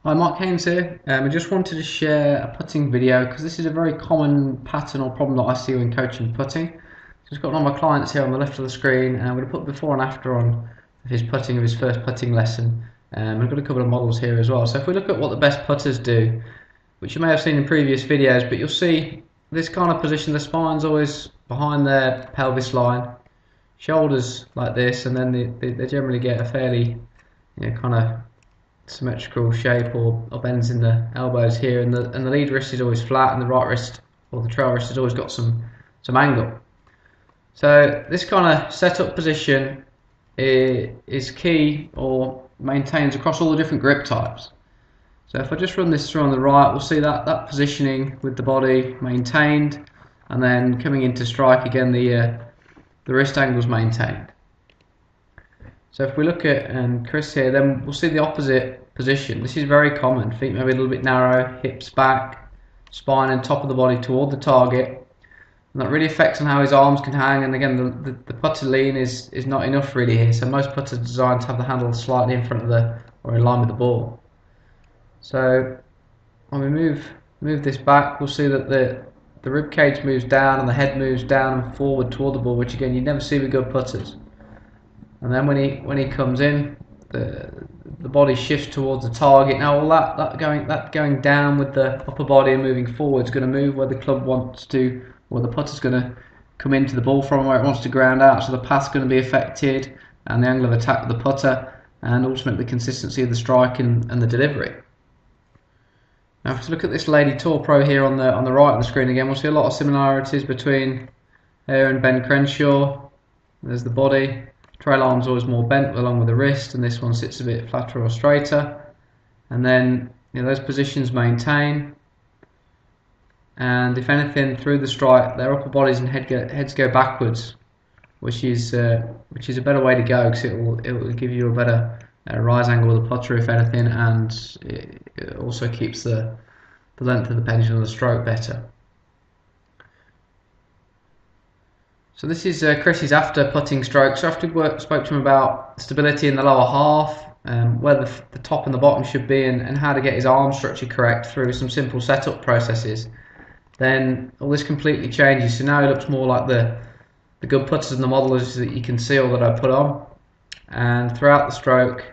Hi, Mark Haynes here. I just wanted to share a putting video because this is a very common pattern or problem that I see when coaching putting. So I've got one of my clients here on the left of the screen, and I'm going to put before and after on his putting of his first putting lesson. We've got a couple of models here as well. So if we look at what the best putters do, which you may have seen in previous videos, but you'll see this kind of position, the spine's always behind their pelvis line, shoulders like this, and then they generally get a fairly kind of symmetrical shape or bends in the elbows here, and the lead wrist is always flat, and the right wrist or the trail wrist has always got some angle. So this kind of setup position is key or maintains across all the different grip types. So if I just run this through on the right, we'll see that positioning with the body maintained, and then coming into strike again, the wrist angle is maintained. So if we look at Chris here, then we'll see the opposite position. This is very common. Feet maybe a little bit narrow, hips back, spine and top of the body toward the target. And that really affects on how his arms can hang. And again, the putter lean is not enough really here. So most putters are designed to have the handle slightly in front of or in line with the ball. So when we move this back, we'll see that the rib cage moves down and the head moves down and forward toward the ball, which again you never see with good putters. And then when he comes in, the body shifts towards the target. Now all that going down with the upper body and moving forward is going to move where the club wants to, or the putter's going to come into the ball from where it wants to ground out. So the path's going to be affected, and the angle of attack of the putter, and ultimately the consistency of the strike and the delivery. Now if we look at this Lady Tour Pro here on the right of the screen again, we'll see a lot of similarities between her and Ben Crenshaw. There's the body. Trail arm's always more bent along with the wrist, and this one sits a bit flatter or straighter. And then those positions maintain, and if anything through the strike, their upper bodies and heads go backwards, which is a better way to go, because it will give you a better rise angle with the putter if anything, and it also keeps the length of the pendulum of the stroke better. So this is Chris's after putting stroke. So after we spoke to him about stability in the lower half, where the top and the bottom should be, and how to get his arm structure correct through some simple setup processes, then all this completely changes. So now he looks more like the good putters and the modelers that you can see all that I put on. And throughout the stroke,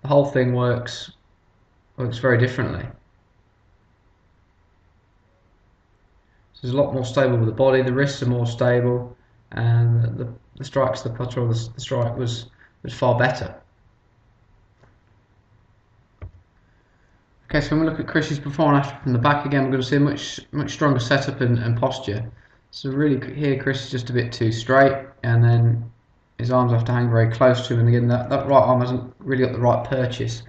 the whole thing works very differently. So it's a lot more stable with the body, the wrists are more stable, and the strikes, the putter or the strike was far better. Okay, so when we look at Chris's before and after from the back again, we're going to see a much stronger setup and posture. So really here Chris is just a bit too straight, and then his arms have to hang very close to him, and again that right arm hasn't really got the right purchase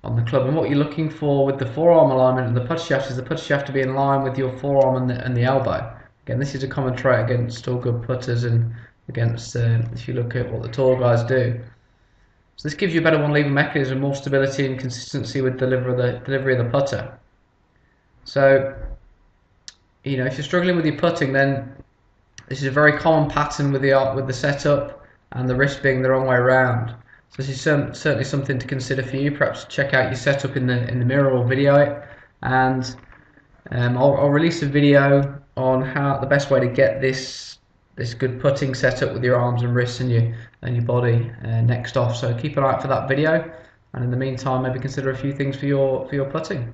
on the club. And what you're looking for with the forearm alignment and the putter shaft is the putter shaft to be in line with your forearm and the elbow. Again, this is a common trait against all good putters and against if you look at what the tall guys do. So this gives you a better one lever mechanism, more stability and consistency with delivery of the putter. So if you're struggling with your putting, then this is a very common pattern with the setup and the wrist being the wrong way around. So this is certainly something to consider for you. Perhaps check out your setup in the mirror or video it, and I'll release a video on how the best way to get this good putting setup with your arms and wrists and your body next off. So keep an eye out for that video, and in the meantime maybe consider a few things for your putting.